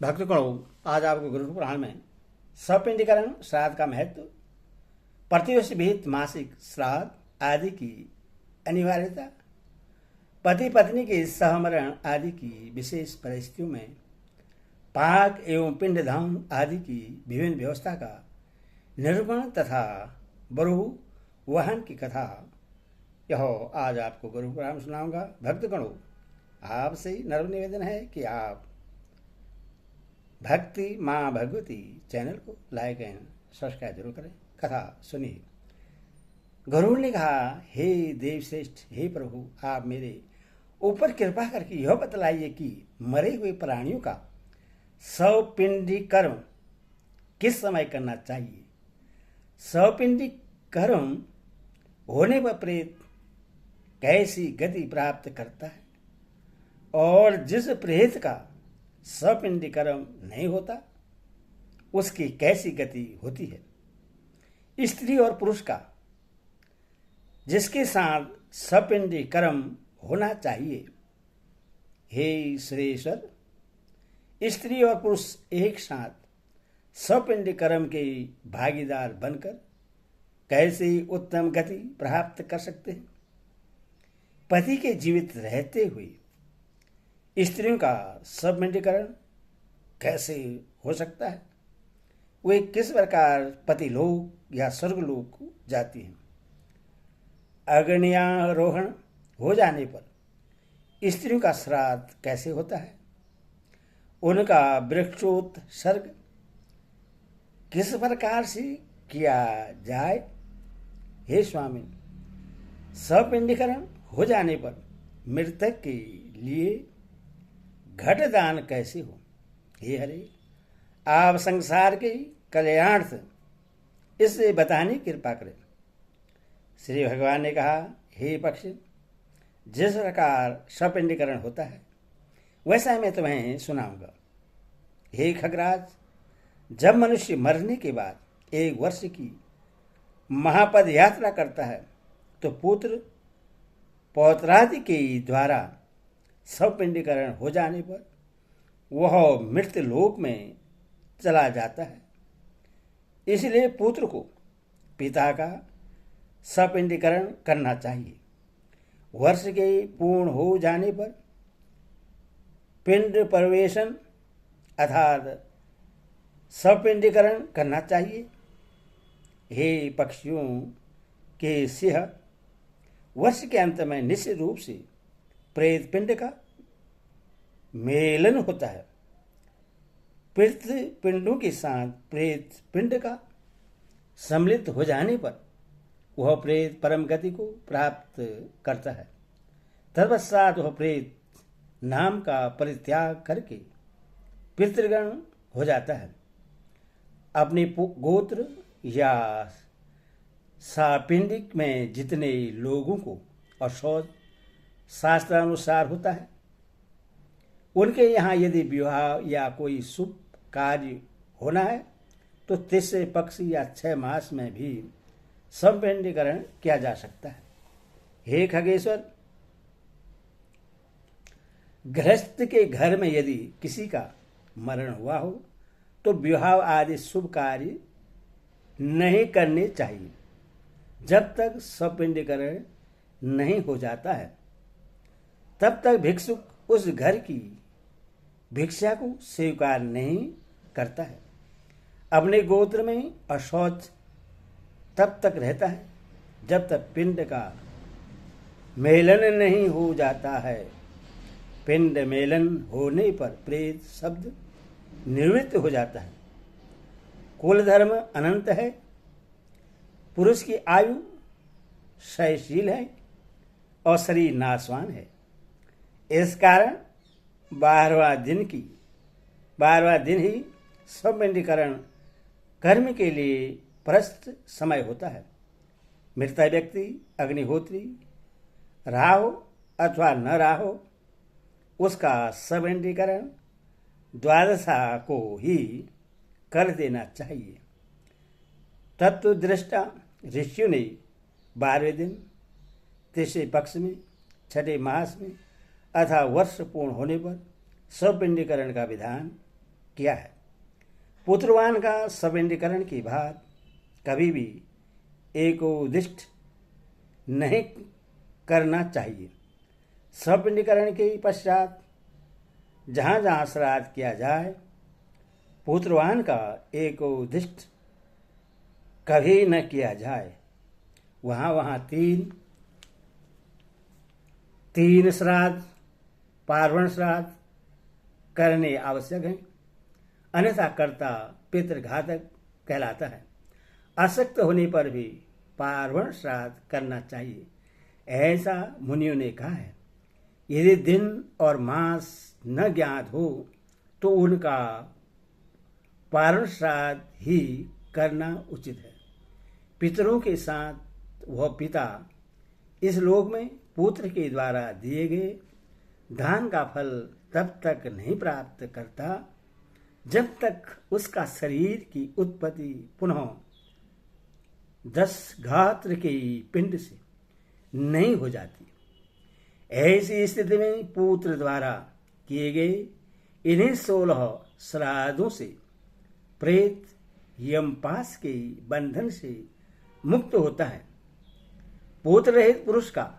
भक्तगणों, आज आपको गुरु पुराण में सपिंडीकरण श्राद्ध का महत्व, प्रतिवर्ष विहित मासिक श्राद्ध आदि की अनिवार्यता, पति पत्नी के सहमरण आदि की विशेष परिस्थितियों में पाक एवं पिंडदान आदि की विभिन्न व्यवस्था का निरूपण तथा बरु वहन की कथा यह आज आपको गुरु पुराण सुनाऊंगा। भक्तगणों, आपसे नर्म निवेदन है कि आप भक्ति माँ भगवती चैनल को लाइक एंड सब्सक्राइब जरूर करें। कथा सुनिए। गरुड़ ने कहा, हे देवश्रेष्ठ, हे प्रभु, आप मेरे ऊपर कृपा करके यह बतलाइए कि मरे हुए प्राणियों का सौपिंडी कर्म किस समय करना चाहिए। सौपिंडी कर्म होने पर प्रेत कैसी गति प्राप्त करता है और जिस प्रेत का सपिंडी कर्म नहीं होता उसकी कैसी गति होती है। स्त्री और पुरुष का जिसके साथ सपिंडी कर्म होना चाहिए। हे श्रेष्ठ, स्त्री और पुरुष एक साथ सपिंडी कर्म के भागीदार बनकर कैसे उत्तम गति प्राप्त कर सकते हैं। पति के जीवित रहते हुए स्त्रियों का सपिंडीकरण कैसे हो सकता है। वे किस प्रकार पति लोक या स्वर्गलोक को जाती हैं। अग्न्यारोहण हो जाने पर स्त्रियों का श्राद्ध कैसे होता है। उनका वृक्षोत्सर्ग किस प्रकार से किया जाए। हे स्वामी, सपिंडीकरण हो जाने पर मृतक के लिए घटदान कैसे हो। हे हरे, आप संसार के कल्याणार्थ इसे बताने की कृपा करें। श्री भगवान ने कहा, हे पक्षी, जिस प्रकार सपिंडीकरण होता है वैसा मैं तुम्हें सुनाऊंगा। हे खगराज, जब मनुष्य मरने के बाद 1 वर्ष की महापद यात्रा करता है तो पुत्र पौत्रादि के द्वारा सपिंडीकरण हो जाने पर वह मृत लोक में चला जाता है। इसलिए पुत्र को पिता का सपिंडीकरण करना चाहिए। वर्ष के पूर्ण हो जाने पर पिंड प्रवेशन अर्थात सपिंडीकरण करना चाहिए। हे पक्षियों के सिंह, वर्ष के अंत में निश्चित रूप से प्रेत पिंड का मेलन होता है। प्रेत पिंडों के साथ प्रेत पिंड का सम्मिलित हो जाने पर वह प्रेत परम गति को प्राप्त करता है। तत्पश्चात वह प्रेत नाम का परित्याग करके पितृगण हो जाता है। अपने गोत्र या सापिंडिक में जितने लोगों को औषध शास्त्रानुसार होता है, उनके यहाँ यदि विवाह या कोई शुभ कार्य होना है तो तीसरे पक्ष या 6 मास में भी सपिंडीकरण किया जा सकता है। हे खगेश्वर, गृहस्थ के घर में यदि किसी का मरण हुआ हो तो विवाह आदि शुभ कार्य नहीं करने चाहिए जब तक सपिंडीकरण नहीं हो जाता है। तब तक भिक्षुक उस घर की भिक्षा को स्वीकार नहीं करता है। अपने गोत्र में अशौच तब तक रहता है जब तक पिंड का मेलन नहीं हो जाता है। पिंड मेलन होने पर प्रेत शब्द निवृत्त हो जाता है। कुल धर्म अनंत है। पुरुष की आयु क्षयशील है और शरीर नाशवान है। इस कारण 12वां दिन ही सपिंडीकरण कर्म के लिए प्रस्त समय होता है। मृत व्यक्ति अग्निहोत्री रहा हो अथवा न रहा हो, उसका सपिंडीकरण द्वादशा को ही कर देना चाहिए। तत्वदृष्टा ऋषियों ने 12वें दिन, तीसरे पक्ष में, 6ठे मास में अथवा वर्ष पूर्ण होने पर सपिंडीकरण का विधान किया है। पुत्रवान का सपिंडीकरण की बात कभी भी एकोदिष्ट नहीं करना चाहिए। सपिंडीकरण के पश्चात जहाँ जहाँ श्राद्ध किया जाए, पुत्रवान का एकोदिष्ट कभी न किया जाए। वहाँ वहाँ तीन श्राद्ध, पार्वण श्राद्ध करने आवश्यक हैं, अन्यथा कर्ता पितृघातक कहलाता है। अशक्त होने पर भी पार्वण श्राद्ध करना चाहिए, ऐसा मुनियों ने कहा है। यदि दिन और मास न ज्ञात हो तो उनका पार्वण श्राद्ध ही करना उचित है। पितरों के साथ वह पिता इस लोक में पुत्र के द्वारा दिए गए दान का फल तब तक नहीं प्राप्त करता जब तक उसका शरीर की उत्पत्ति पुनः 10 गात्र के पिंड से नहीं हो जाती। ऐसी स्थिति में पुत्र द्वारा किए गए इन्हीं 16 श्राद्धों से प्रेत यमपास के बंधन से मुक्त होता है। पुत्र रहित पुरुष का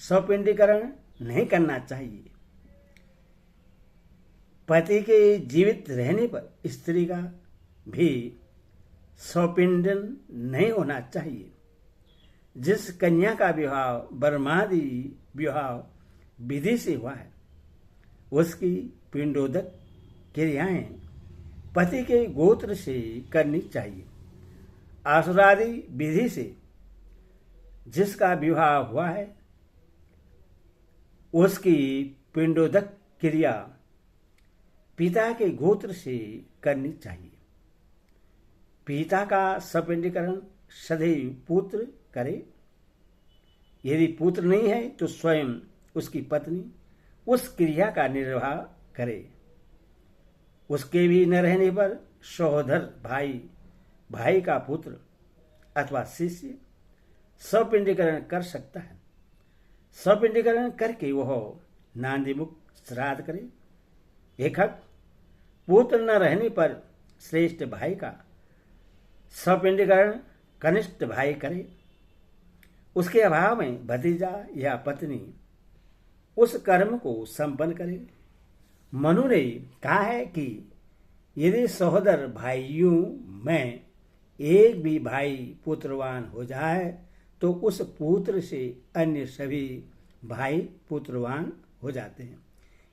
सपिंडीकरण नहीं करना चाहिए। पति के जीवित रहने पर स्त्री का भी सपिंडन नहीं होना चाहिए। जिस कन्या का विवाह ब्रह्मादि विवाह विधि से हुआ है, उसकी पिंडोदक क्रियाएं पति के गोत्र से करनी चाहिए। आसुरादि विधि से जिसका विवाह हुआ है, उसकी पिंडोदक क्रिया पिता के गोत्र से करनी चाहिए। पिता का सपिंडीकरण सदैव पुत्र करे। यदि पुत्र नहीं है तो स्वयं उसकी पत्नी उस क्रिया का निर्वाह करे। उसके भी न रहने पर सहोदर भाई का पुत्र अथवा शिष्य सपिंडीकरण कर सकता है। सपिंडीकरण करके वह नांदीमुख श्राद्ध करे। एकक पुत्र न रहने पर श्रेष्ठ भाई का सपिंडीकरण कनिष्ठ भाई करे। उसके अभाव में भतीजा या पत्नी उस कर्म को संपन्न करे। मनु ने कहा है कि यदि सहोदर भाइयों में एक भी भाई पुत्रवान हो जाए तो उस पुत्र से अन्य सभी भाई पुत्रवान हो जाते हैं।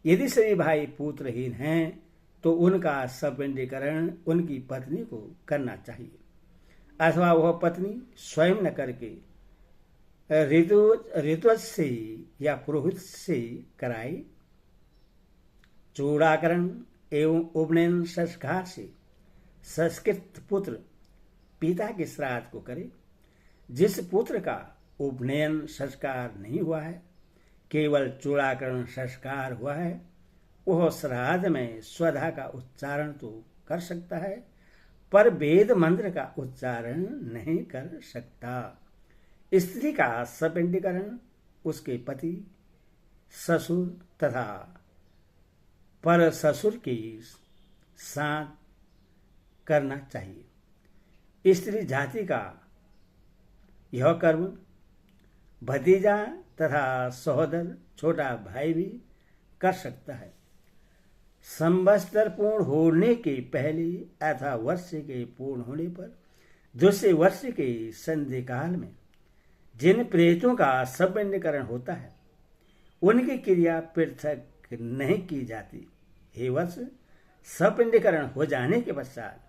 यदि सभी भाई पुत्रहीन हैं तो उनका सपिंडीकरण उनकी पत्नी को करना चाहिए, अथवा वह पत्नी स्वयं न करके ऋतु से या पुरोहित से कराए। चूड़ाकरण एवं उपनयन संस्कार से संस्कृत पुत्र पिता के श्राद्ध को करे। जिस पुत्र का उपनयन संस्कार नहीं हुआ है, केवल चूड़ाकरण संस्कार हुआ है, वह श्राद्ध में स्वधा का उच्चारण तो कर सकता है, पर वेद मंत्र का उच्चारण नहीं कर सकता। स्त्री का सपिंडीकरण उसके पति, ससुर तथा पर ससुर के साथ करना चाहिए। स्त्री जाति का यह कर्म भतीजा तथा सहोदर छोटा भाई भी कर सकता है। संवत्सर पूर्ण होने के पहले अथवा वर्ष के पूर्ण होने पर दूसरे वर्ष के संधि काल में जिन प्रेतों का सपिंडीकरण होता है, उनकी क्रिया पृथक नहीं की जाती। हे वर्ष सपिंडीकरण हो जाने के पश्चात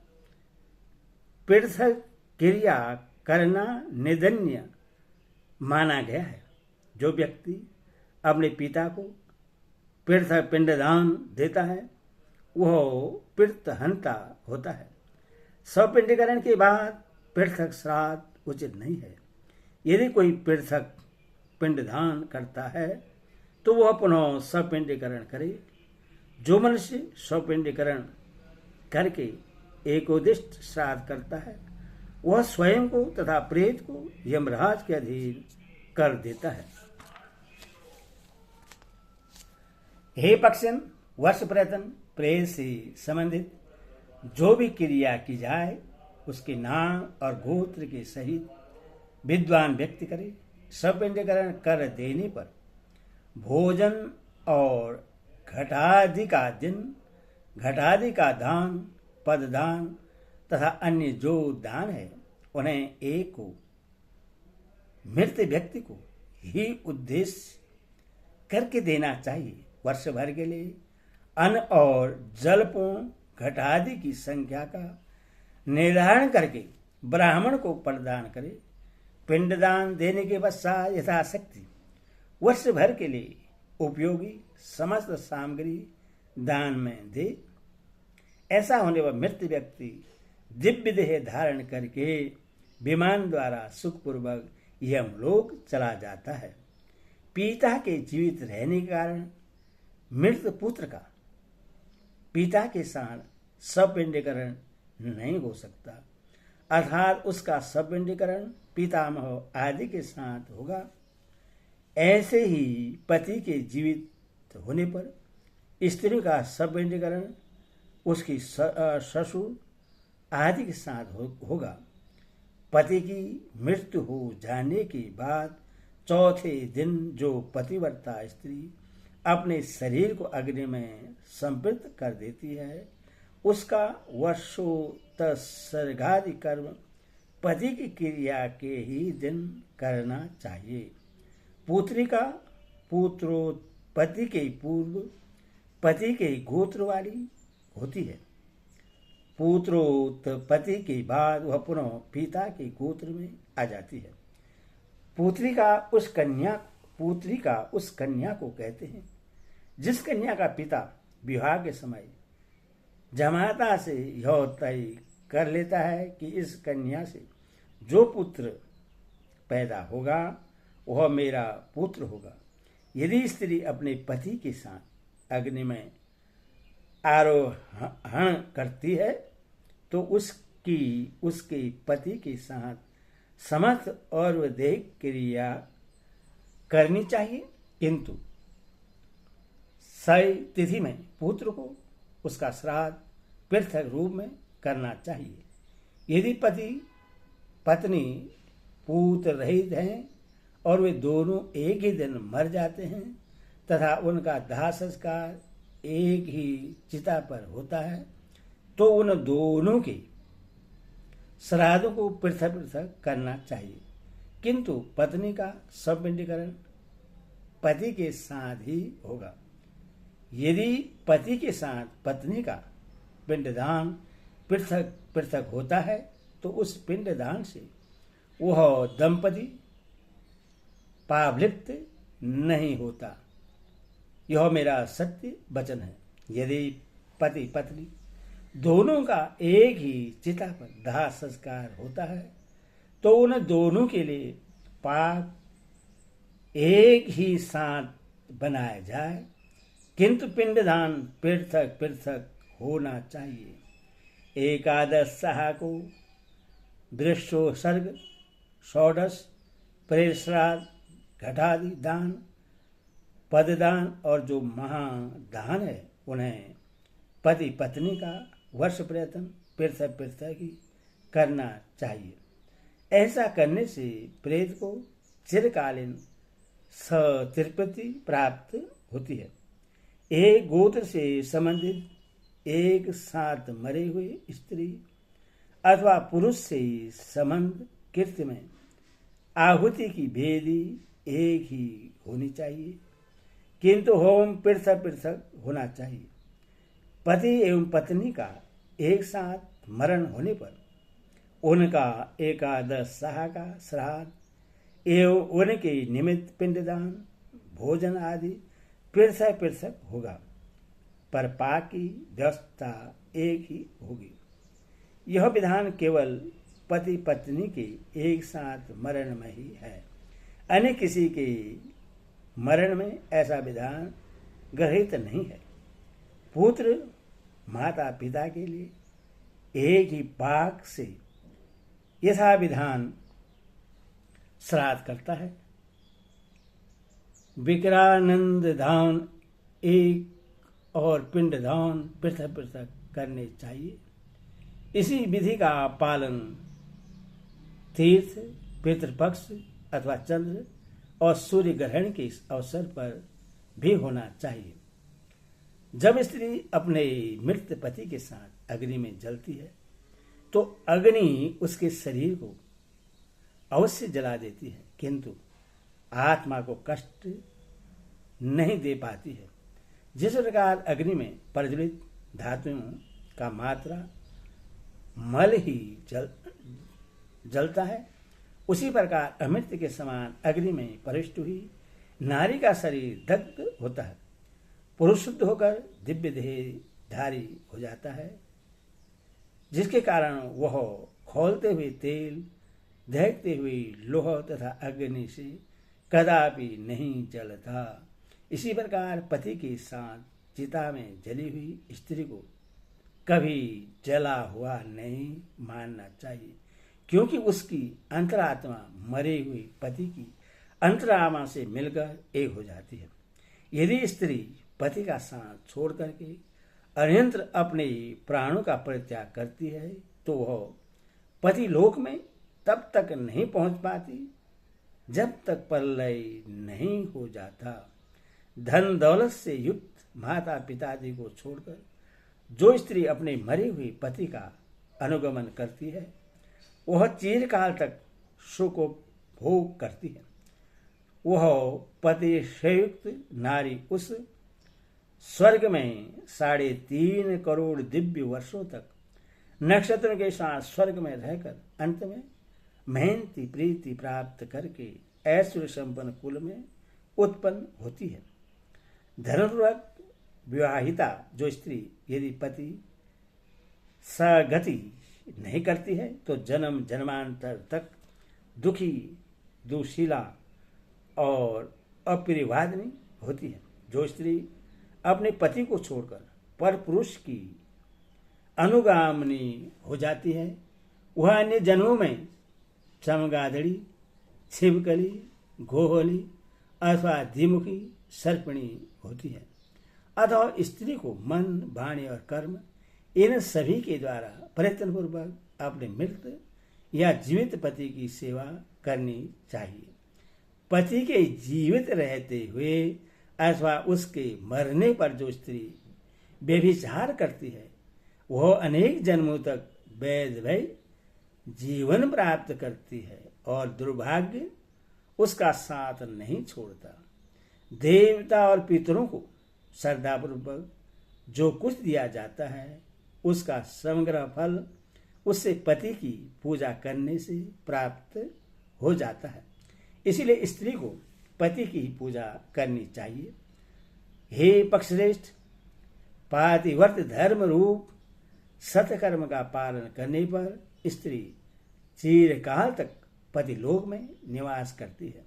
पृथक क्रिया करना निंदनीय माना गया है। जो व्यक्ति अपने पिता को पृथक पिंडदान देता है वह पृथहंता होता है। सपिंडीकरण के बाद पृथक श्राद्ध उचित नहीं है। यदि कोई पृथक पिंडदान करता है तो वह पुनः सपिंडीकरण करे। जो मनुष्य सपिंडीकरण करके एकोदिष्ट श्राद्ध करता है, वह स्वयं को तथा प्रेत को यमराज के अधीन कर देता है। हे पक्षिन, वर्ष प्रयत्न प्रेत से संबंधित जो भी क्रिया की जाए उसके नाम और गोत्र के सहित विद्वान व्यक्ति करे। सपिंडीकरण कर देने पर भोजन और घटादि का दान, पददान तथा अन्य जो दान है उन्हें एक को मृत व्यक्ति को ही उद्देश्य करके देना चाहिए। वर्ष भर के लिए अन्न और जलपूर्ण घटादि की संख्या का निर्धारण करके ब्राह्मण को प्रदान करे। पिंडदान देने के पश्चात यथाशक्ति वर्ष भर के लिए उपयोगी समस्त सामग्री दान में दे। ऐसा होने पर मृत व्यक्ति दिव्य देह धारण करके विमान द्वारा सुखपूर्वक यमलोक चला जाता है। पिता के जीवित रहने के कारण मृत पुत्र का पिता के साथ सपिंडीकरण नहीं हो सकता, अर्थात उसका सपिंडीकरण पितामह आदि के साथ होगा। ऐसे ही पति के जीवित होने पर स्त्री का सपिंडीकरण उसकी ससुर आदि के साथ होगा। पति की मृत्यु हो जाने के बाद चौथे दिन जो पतिव्रता स्त्री अपने शरीर को अग्नि में संपृक्त कर देती है उसका वर्षोत्सर्गादि कर्म पति की क्रिया के ही दिन करना चाहिए। पुत्री का पुत्रोत्पत्ति के पूर्व पति के गोत्र वाली होती है। पुत्रोत्पत्ति के बाद वह पुनः पिता के गोत्र में आ जाती है। पुत्री का उस कन्या को कहते हैं जिस कन्या का पिता विवाह के समय जमाता से यह तय कर लेता है कि इस कन्या से जो पुत्र पैदा होगा वह मेरा पुत्र होगा। यदि स्त्री अपने पति के साथ अग्नि में आरोहण करती है तो उसके पति के साथ समस्त और वैदिक क्रिया करनी चाहिए, किंतु सय तिथि में पुत्र को उसका श्राद्ध पृथक रूप में करना चाहिए। यदि पति पत्नी पुत्र रहित हैं और वे दोनों एक ही दिन मर जाते हैं तथा उनका दाह संस्कार एक ही चिता पर होता है तो उन दोनों के श्राद्धों को पृथक पृथक करना चाहिए, किंतु पत्नी का सपिंडीकरण पति के साथ ही होगा। यदि पति के साथ पत्नी का पिंडदान पृथक पृथक होता है तो उस पिंडदान से वह दंपति पावलिप्त नहीं होता। यह मेरा सत्य वचन है। यदि पति पत्नी दोनों का एक ही चिता पर दाह संस्कार होता है तो उन दोनों के लिए पाक एक ही साथ बनाया जाए, किंतु पिंडदान पृथक पृथक होना चाहिए। एकादश सहा को वृक्षोत्सर्ग, षोडश प्रेश्राद्ध, घटादि दान, पददान और जो महादान है उन्हें पति पत्नी का वर्ष प्रयत्न पृथक पृथक ही करना चाहिए। ऐसा करने से प्रेत को चिरकालीन सतृप्ति प्राप्त होती है। एक गोत्र से संबंधित एक साथ मरे हुए स्त्री अथवा पुरुष से संबंध कृत्य में आहुति की भेदी एक ही होनी चाहिए, किंतु होम पृथक पृथक होना चाहिए। पति एवं पत्नी का एक साथ मरण होने पर उनका एकादश सहा का श्राद्ध एवं उनके निमित्त पिंडदान, भोजन आदि पृथक पृथक होगा, पर पाक की व्यवस्था एक ही होगी। यह विधान केवल पति पत्नी के एक साथ मरण में ही है, अन्य किसी के मरण में ऐसा विधान गृहीत नहीं है। पुत्र माता पिता के लिए एक ही पाक से यथा विधान श्राद्ध करता है। विक्रानंद धाम एक और पिंडदान पृथक पृथक करने चाहिए। इसी विधि का पालन तीर्थ, पितृपक्ष अथवा चंद्र और सूर्य ग्रहण के इस अवसर पर भी होना चाहिए। जब स्त्री अपने मृत पति के साथ अग्नि में जलती है तो अग्नि उसके शरीर को अवश्य जला देती है, किंतु आत्मा को कष्ट नहीं दे पाती है। जिस प्रकार अग्नि में प्रज्वलित धातुओं का मात्रा मल ही जलता है, उसी प्रकार अमृत के समान अग्नि में प्रविष्ट हुई नारी का शरीर दग्ध होता है, पुरुष शुद्ध होकर दिव्य देहधारी हो जाता है, जिसके कारण वह खौलते हुए तेल, दहकते हुए लोह तथा अग्नि से कदापि नहीं जलता। इसी प्रकार पति के साथ चिता में जली हुई स्त्री को कभी जला हुआ नहीं मानना चाहिए, क्योंकि उसकी अंतरात्मा मरे हुए पति की अंतरात्मा से मिलकर एक हो जाती है। यदि स्त्री पति का साथ छोड़ करके अन्यत्र अपने प्राणों का परित्याग करती है तो वह पति लोक में तब तक नहीं पहुंच पाती जब तक प्रलय नहीं हो जाता। धन दौलत से युक्त माता पिताजी को छोड़कर जो स्त्री अपने मरे हुए पति का अनुगमन करती है वह चिरकाल तक सुख भोग करती है। वह पति से युक्त नारी उस स्वर्ग में 3.5 करोड़ दिव्य वर्षों तक नक्षत्र के साथ स्वर्ग में रहकर अंत में मेहनती प्रीति प्राप्त करके ऐश्वर्य संपन्न कुल में उत्पन्न होती है। धर्मपूर्वक विवाहिता जो स्त्री यदि पति सगति नहीं करती है तो जन्म जन्मांतर तक दुखी, दुशीला और अप्रियवादिनी होती है। जो स्त्री अपने पति को छोड़कर पर पुरुष की अनुगामिनी हो जाती है वह अन्य जन्मों में चमगादड़ी, छिपकली, गोहली अथवा द्विमुखी सर्पिणी होती है। अतः स्त्री को मन, वाणी और कर्म इन सभी के द्वारा प्रयत्नपूर्वक अपने मृत या जीवित पति की सेवा करनी चाहिए। पति के जीवित रहते हुए अथवा उसके मरने पर जो स्त्री व्यभिचार करती है वह अनेक जन्मों तक वैधव्य जीवन प्राप्त करती है और दुर्भाग्य उसका साथ नहीं छोड़ता। देवता और पितरों को श्रद्धापूर्वक जो कुछ दिया जाता है उसका समग्र फल उससे पति की पूजा करने से प्राप्त हो जाता है। इसीलिए स्त्री को पति की पूजा करनी चाहिए। हे पक्षश्रेष्ठ, पातिव्रत धर्म रूप सत्कर्म का पालन करने पर स्त्री चिरकाल तक पति लोक में निवास करती है।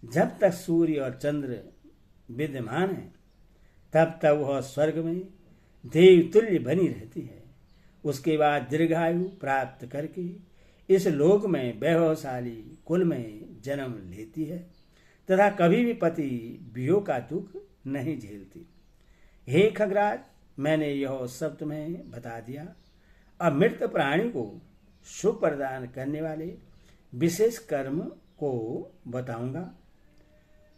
जब तक सूर्य और चंद्र विद्यमान है तब तक वह स्वर्ग में देवतुल्य बनी रहती है। उसके बाद दीर्घायु प्राप्त करके इस लोक में वैभवशाली कुल में जन्म लेती है तथा कभी भी पति वियोग का दुख नहीं झेलती। हे खगराज, मैंने यह सब तुम्हें बता दिया। अब मृत प्राणी को सुख प्रदान करने वाले विशेष कर्म को बताऊंगा।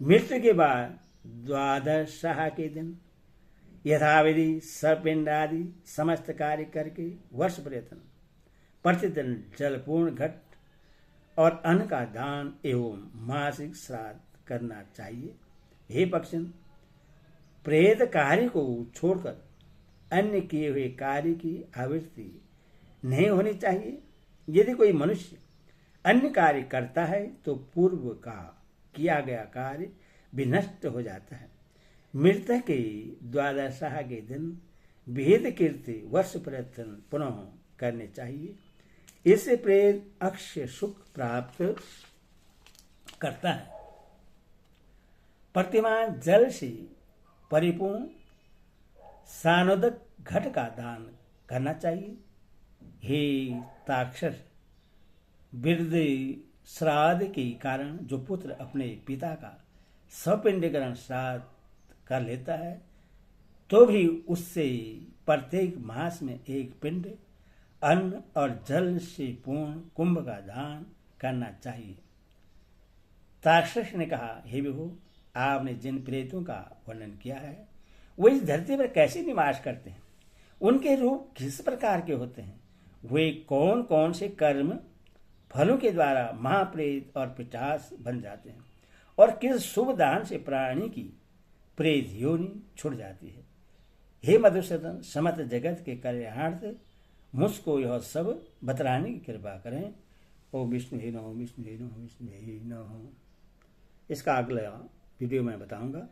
मृत्यु के बाद द्वादशाह के दिन यथाविधि सपिंड आदि समस्त कार्य करके वर्ष प्रयत्न प्रतिदिन जलपूर्ण घट और अन्न का दान एवं मासिक श्राद्ध करना चाहिए। हे पक्षन, प्रेत कार्य को छोड़कर अन्य किए हुए कार्य की आवृत्ति नहीं होनी चाहिए। यदि कोई मनुष्य अन्य कार्य करता है तो पूर्व का किया गया कार्य भी नष्ट हो जाता है। मृतक के द्वादशाह के दिन विहित कीर्ति वर्ष प्रयत्न पुनः करने चाहिए। इससे प्रेत अक्षय सुख प्राप्त करता है। प्रतिमान जल से परिपूर्ण सानोदक घट का दान करना चाहिए। हे ताक्षस, वृद्ध श्राद्ध के कारण जो पुत्र अपने पिता का सपिंडीकरण श्राद्ध कर लेता है तो भी उससे प्रत्येक मास में एक पिंड अन्न और जल से पूर्ण कुंभ का दान करना चाहिए। ताक्षस ने कहा, हे विभु, आपने जिन प्रेतों का वर्णन किया है वो इस धरती पर कैसे निवास करते हैं, उनके रूप किस प्रकार के होते हैं, वे कौन कौन से कर्म फलों के द्वारा महाप्रेत और पिशाच बन जाते हैं, और किस शुभ दान से प्राणी की प्रेत योनि छुट जाती है। हे मधुसूदन, समस्त जगत के कल्याणार्थ मुझको यह सब बतलाने की कृपा करें। ओम विष्णु ही नमः, विष्णु ही नमः, विष्णु ही नमः। इसका अगला वीडियो में बताऊंगा।